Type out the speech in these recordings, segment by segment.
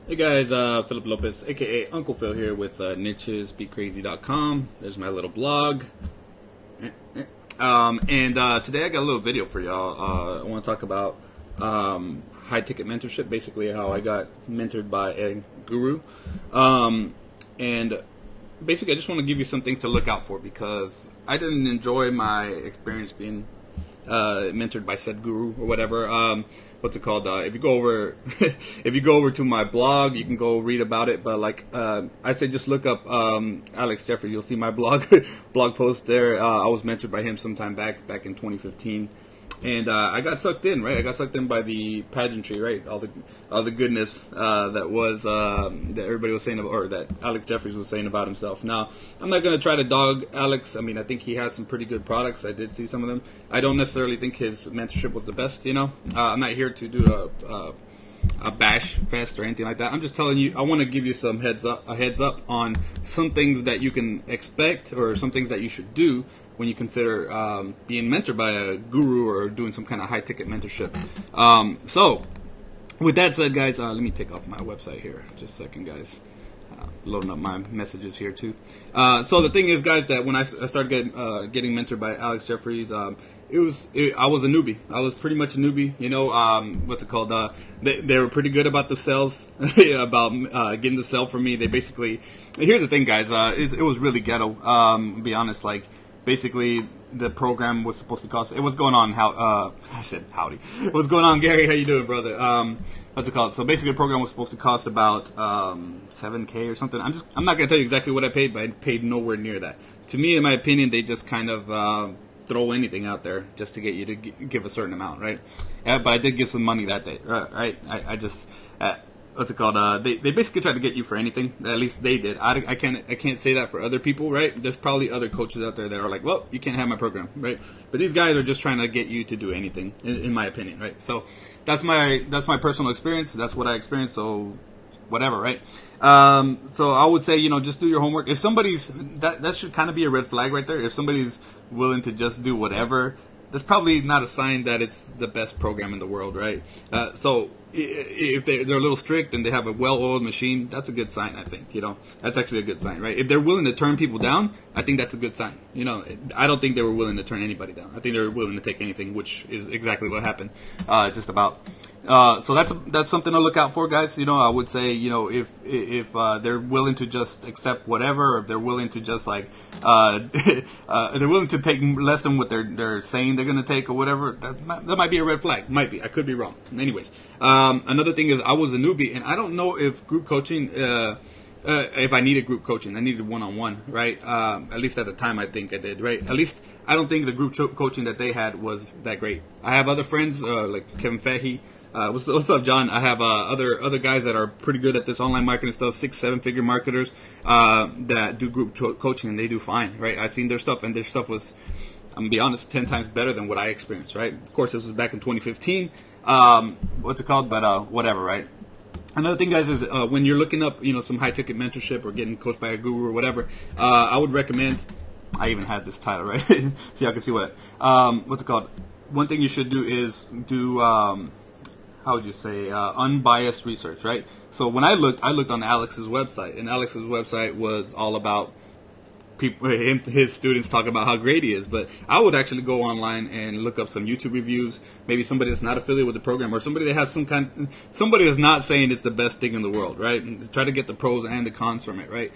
Hey guys, Philip Lopez, aka Uncle Phil here with nichesbecrazy.com. There's my little blog. And today I got a little video for y'all. I want to talk about high ticket mentorship, basically how I got mentored by a guru. And basically I just want to give you some things to look out for because I didn't enjoy my experience being mentored by said guru or whatever. What's it called? If you go over, if you go over to my blog, you can go read about it. But like I say, just look up Alex Jeffries. You'll see my blog post there. I was mentored by him sometime back in 2015, and I got sucked in. Right, I got sucked in by the pageantry. Right, all the goodness that was that everybody was saying, or that Alex Jeffries was saying about himself. Now, I'm not going to try to dog Alex. I mean, I think he has some pretty good products. I did see some of them. I don't necessarily think his mentorship was the best. You know, I'm not here to do a bash fest or anything like that. I'm just telling you, I want to give you some heads up on some things that you can expect or some things that you should do when you consider being mentored by a guru or doing some kind of high ticket mentorship. So with that said, guys, let me take off my website here. Just a second, guys. Loading up my messages here too. So the thing is, guys, that when I started getting mentored by Alex Jeffries, I was a newbie. I was pretty much a newbie. You know, what's it called? They were pretty good about the sales, about getting the sell for me. They basically, here's the thing, guys. It was really ghetto. To be honest, like basically the program was supposed to cost. What's going on? I said howdy. What's going on, Gary? How you doing, brother? What's it called? So basically, the program was supposed to cost about $7,000 or something. I'm not gonna tell you exactly what I paid, but I paid nowhere near that. To me, in my opinion, they just kind of throw anything out there just to get you to give a certain amount, right? But I did give some money that day, right? I just what's it called? They basically tried to get you for anything. At least they did. I can't say that for other people, right? There's probably other coaches out there that are like, well, you can't have my program, right? But these guys are just trying to get you to do anything, in my opinion, right? So that's my personal experience. That's what I experienced. So whatever, right? So I would say, you know, just do your homework. If somebody's that should kind of be a red flag right there. If somebody's willing to just do whatever, that's probably not a sign that it's the best program in the world, right? So if they're a little strict and they have a well-oiled machine, that's a good sign, I think. You know, that's actually a good sign, right? If they're willing to turn people down, I think that's a good sign. You know, I don't think they were willing to turn anybody down. I think they were willing to take anything, which is exactly what happened, just about. So that's something to look out for, guys. You know, I would say, you know, if they're willing to just accept whatever, or if they're willing to just like they're willing to take less than what they're saying they're going to take or whatever, that might be a red flag. Might be. I could be wrong. Anyways, another thing is I was a newbie, and I don't know if group coaching. If I needed group coaching, I needed one-on-one, right? At least at the time, I think I did, right? At least I don't think the group coaching that they had was that great. I have other friends like Kevin Fahey. What's up, John? I have other guys that are pretty good at this online marketing stuff, 6-7 figure marketers that do group coaching, and they do fine, right? I've seen their stuff, and their stuff was, I'm gonna be honest, 10 times better than what I experienced, right? Of course, this was back in 2015. What's it called? But whatever, right? Another thing, guys, is when you're looking up, you know, some high ticket mentorship or getting coached by a guru or whatever, I would recommend. I even had this title, right? So y'all can see what's it called? One thing you should do is do how would you say, unbiased research, right? So when I looked on Alex's website, and Alex's website was all about people, his students talk about how great he is. But I would actually go online and look up some YouTube reviews, maybe somebody that's not affiliated with the program, or somebody that has somebody that's not saying it's the best thing in the world, right? And try to get the pros and the cons from it, right?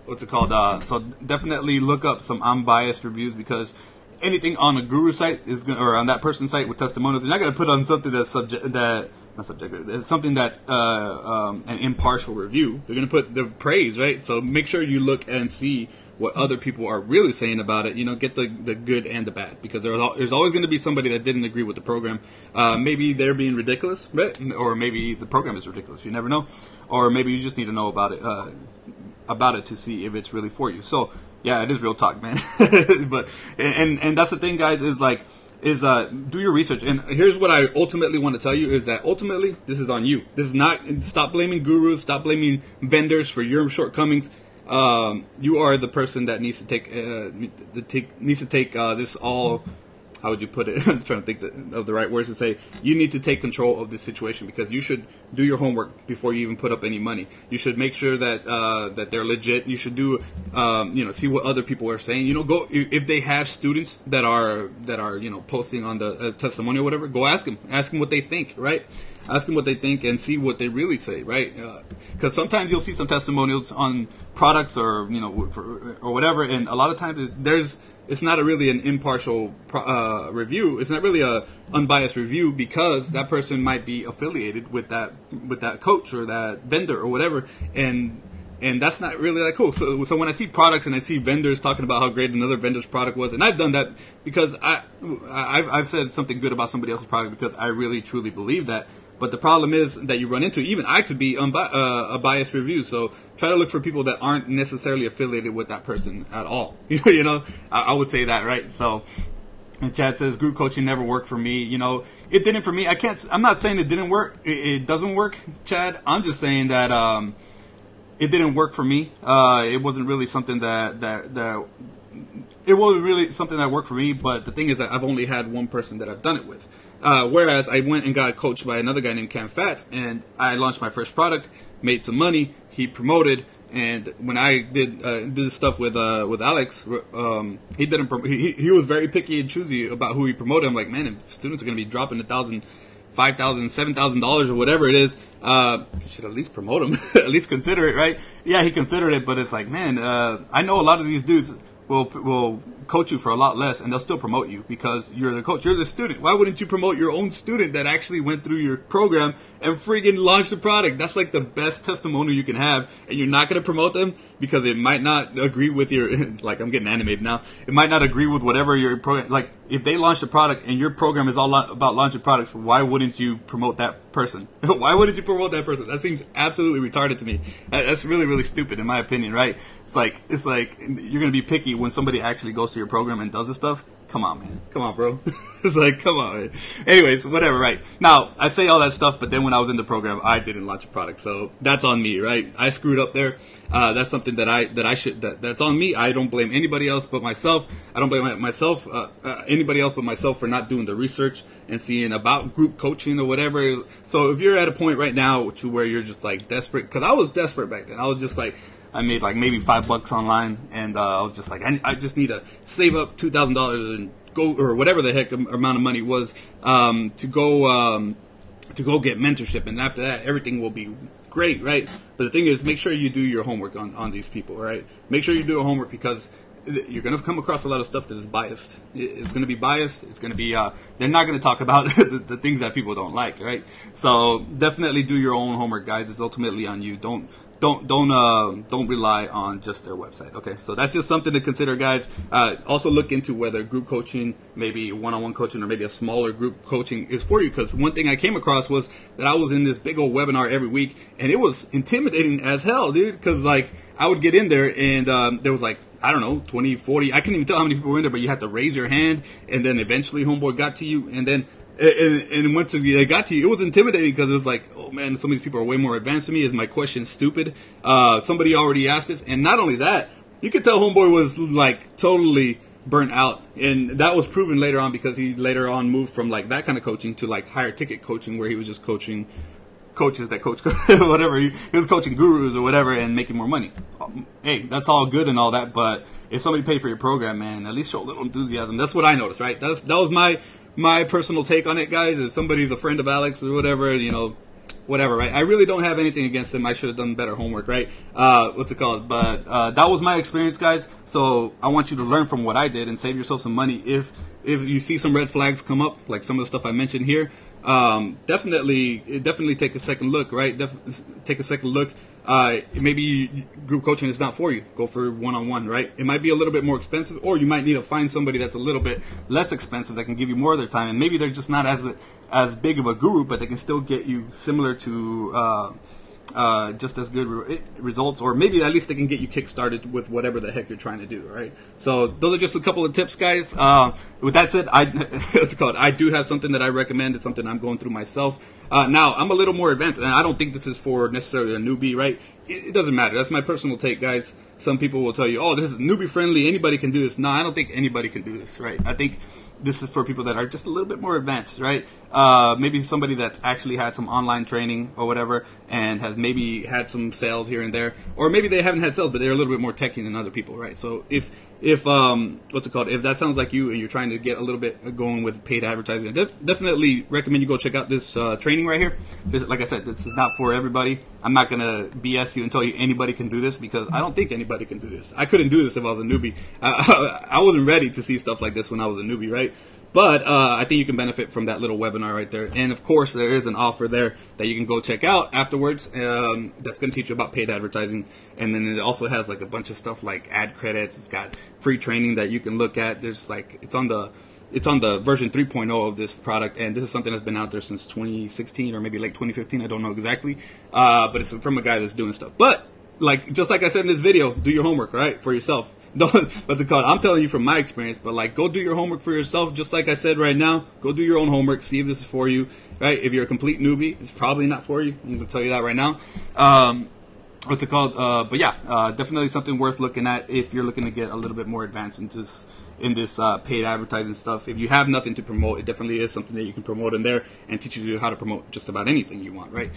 What's it called? So definitely look up some unbiased reviews, because anything on a guru site or on that person's site with testimonials, you're not going to put on something that's something that's an impartial review. They're going to put the praise, right? So make sure you look and see what other people are really saying about it. You know, get the good and the bad, because there's always going to be somebody that didn't agree with the program. Maybe they're being ridiculous, right? Or maybe the program is ridiculous. You never know. Or maybe you just need to know about it to see if it's really for you. So yeah, it is real talk, man. But and that's the thing, guys, is do your research. And here's what I ultimately want to tell you, is that ultimately this is on you. This is not, stop blaming gurus, stop blaming vendors for your shortcomings. You are the person that needs to take this all how would you put it? I'm trying to think of the right words to say. You need to take control of this situation, because you should do your homework before you even put up any money. You should make sure that that they're legit. You should do, see what other people are saying. Go if they have students that are posting on the testimonial or whatever. Go ask them what they think, right? Ask them what they think and see what they really say, right? Because sometimes you'll see some testimonials on products or or whatever, and a lot of times it's not really an impartial review. It's not really a unbiased review, because that person might be affiliated with that coach or that vendor or whatever, and that's not really that cool. So when I see products and I see vendors talking about how great another vendor's product was, and I've done that because I've said something good about somebody else's product because I really truly believe that. But the problem is that you run into, even I could be a biased review. So try to look for people that aren't necessarily affiliated with that person at all. I would say that, right? So, and Chad says, group coaching never worked for me. It didn't for me. I'm not saying it didn't work. It doesn't work, Chad. I'm just saying that it didn't work for me. It wasn't really something that worked for me. But the thing is that I've only had one person that I've done it with. Whereas I went and got coached by another guy named Cam Fats, and I launched my first product, made some money, he promoted, and when I did this stuff with Alex, he was very picky and choosy about who he promoted. I'm like, man, if students are going to be dropping $1,000, $5,000, $7,000 or whatever it is, should at least promote them, at least consider it, right? Yeah, he considered it, but it's like, man, I know a lot of these dudes will coach you for a lot less, and they'll still promote you because you're the coach. You're the student. Why wouldn't you promote your own student that actually went through your program and friggin' launched the product? That's like the best testimonial you can have, and you're not going to promote them because it might not agree with your, like, I'm getting animated now. It might not agree with whatever your program, like, if they launch a product and your program is all about launching products, why wouldn't you promote that person? Why wouldn't you promote that person? That seems absolutely retarded to me. That's really, really stupid in my opinion, right? It's like you're going to be picky when somebody actually goes to your program and does this stuff. Come on, man. Come on, bro. It's like, come on, man. Anyways, whatever, right? Now, I say all that stuff, but then when I was in the program, I didn't launch a product. So that's on me, right? I screwed up there. That's something that's on me. I don't blame anybody else but myself. I don't blame anybody else but myself for not doing the research and seeing about group coaching or whatever. So if you're at a point right now to where you're just like desperate, because I was desperate back then. I was just like, I made like maybe $5 online, and I was just like, I just need to save up $2,000 and go, or whatever the heck amount of money was, to go get mentorship, and after that everything will be great, right? But the thing is, make sure you do your homework on these people, right? Make sure you do your homework, because you're going to come across a lot of stuff that is biased. It's going to be biased. It's going to be, they're not going to talk about the things that people don't like, right? So definitely do your own homework, guys. It's ultimately on you. Don't rely on just their website. Okay, so that's just something to consider, guys. Also look into whether group coaching, maybe one-on-one coaching, or maybe a smaller group coaching is for you. Because one thing I came across was that I was in this big old webinar every week, and it was intimidating as hell, dude. Because like I would get in there, and there was like, I don't know, 20, 40. I couldn't even tell how many people were in there, but you had to raise your hand, and then eventually homeboy got to you, and then. And once it got to you, it was intimidating because it was like, oh man, some of these people are way more advanced than me. Is my question stupid? Somebody already asked this, and not only that, you could tell homeboy was like totally burnt out, and that was proven later on because he later on moved from like that kind of coaching to like higher ticket coaching, where he was just coaching coaches that coach whatever. He was coaching gurus or whatever and making more money. Hey, that's all good and all that, but if somebody paid for your program, man, at least show a little enthusiasm. That's what I noticed, right? That was my personal take on it, guys. If somebody's a friend of Alex or whatever, whatever, right? I really don't have anything against him. I should have done better homework, right? What's it called? But that was my experience, guys. So I want you to learn from what I did and save yourself some money. If you see some red flags come up, like some of the stuff I mentioned here, definitely take a second look, right? Take a second look. Maybe group coaching is not for you. Go for one-on-one, right? It might be a little bit more expensive, or you might need to find somebody that's a little bit less expensive that can give you more of their time. And maybe they're just not as big of a guru, but they can still get you similar to just as good results, or maybe at least they can get you kick-started with whatever the heck you're trying to do, right? So those are just a couple of tips, guys. With that said, I do have something that I recommend. It's something I'm going through myself. Now, I'm a little more advanced, and I don't think this is for necessarily a newbie, right? It doesn't matter. That's my personal take, guys. Some people will tell you, oh, this is newbie friendly. Anybody can do this. No, I don't think anybody can do this, right? I think this is for people that are just a little bit more advanced, right? Maybe somebody that's actually had some online training or whatever and has maybe had some sales here and there. Or maybe they haven't had sales, but they're a little bit more techy than other people, right? So if what's it called? If that sounds like you and you're trying to get a little bit going with paid advertising, I definitely recommend you go check out this training right here. Like I said, this is not for everybody. I'm not going to BS you and tell you anybody can do this, because I don't think anybody can do this. I couldn't do this if I was a newbie. I wasn't ready to see stuff like this when I was a newbie, right? But I think you can benefit from that little webinar right there. And of course, there is an offer there that you can go check out afterwards. That's going to teach you about paid advertising. And then it also has like a bunch of stuff like ad credits. It's got free training that you can look at. There's like, it's on the version 3.0 of this product, and this is something that's been out there since 2016 or maybe like 2015. I don't know exactly, but it's from a guy that's doing stuff. But just like I said in this video, do your homework, right, for yourself. What's it called? I'm telling you from my experience, but like, go do your homework for yourself. Just like I said right now, go do your own homework. See if this is for you, right? If you're a complete newbie, it's probably not for you. I'm gonna tell you that right now. What's it called? But yeah, definitely something worth looking at if you're looking to get a little bit more advanced into this paid advertising stuff. If you have nothing to promote, it definitely is something that you can promote in there and teach you how to promote just about anything you want, right?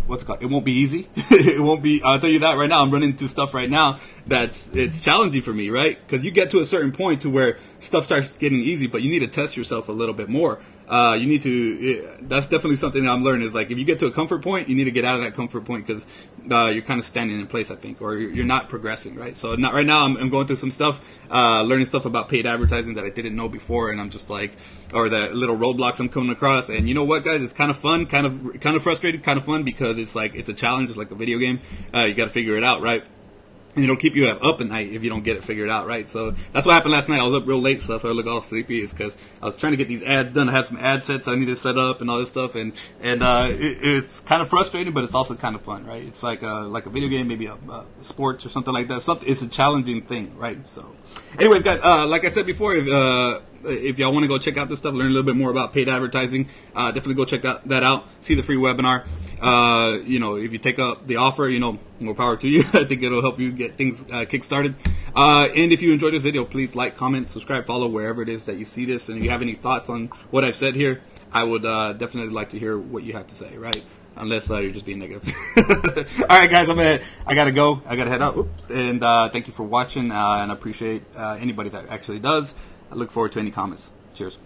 What's it called? It won't be easy. It won't be, I'll tell you that right now. I'm running into stuff right now it's challenging for me, right? Because you get to a certain point to where stuff starts getting easy, but you need to test yourself a little bit more. You need to, that's definitely something that I'm learning, is like, if you get to a comfort point, you need to get out of that comfort point, because you're kind of standing in place, I think, or you're not progressing, right? So not right now, I'm going through some stuff, learning stuff about paid advertising that I didn't know before, and I'm just like, or the little roadblocks I'm coming across. And you know what, guys, it's kind of fun, kind of frustrating, kind of fun, because it's like, it's a challenge, it's like a video game. You got to figure it out, right? And it'll keep you up at night if you don't get it figured out, right? So that's what happened last night. I was up real late, so that's why I look all sleepy, is because I was trying to get these ads done. I had some ad sets I needed to set up and all this stuff, and it's kind of frustrating, but it's also kind of fun, right? It's like a video game, maybe a sports or something like that. It's a challenging thing, right? So, anyways, guys, like I said before, if y'all want to go check out this stuff, learn a little bit more about paid advertising, definitely go check that out. See the free webinar. If you take up the offer, more power to you. I think it'll help you get things kick-started. And if you enjoyed this video, please like, comment, subscribe, follow wherever it is that you see this. And if you have any thoughts on what I've said here, I would definitely like to hear what you have to say, right? Unless you're just being negative. All right, guys, I gotta go. I gotta head out. Oops. And thank you for watching, and I appreciate anybody that actually does. I look forward to any comments. Cheers.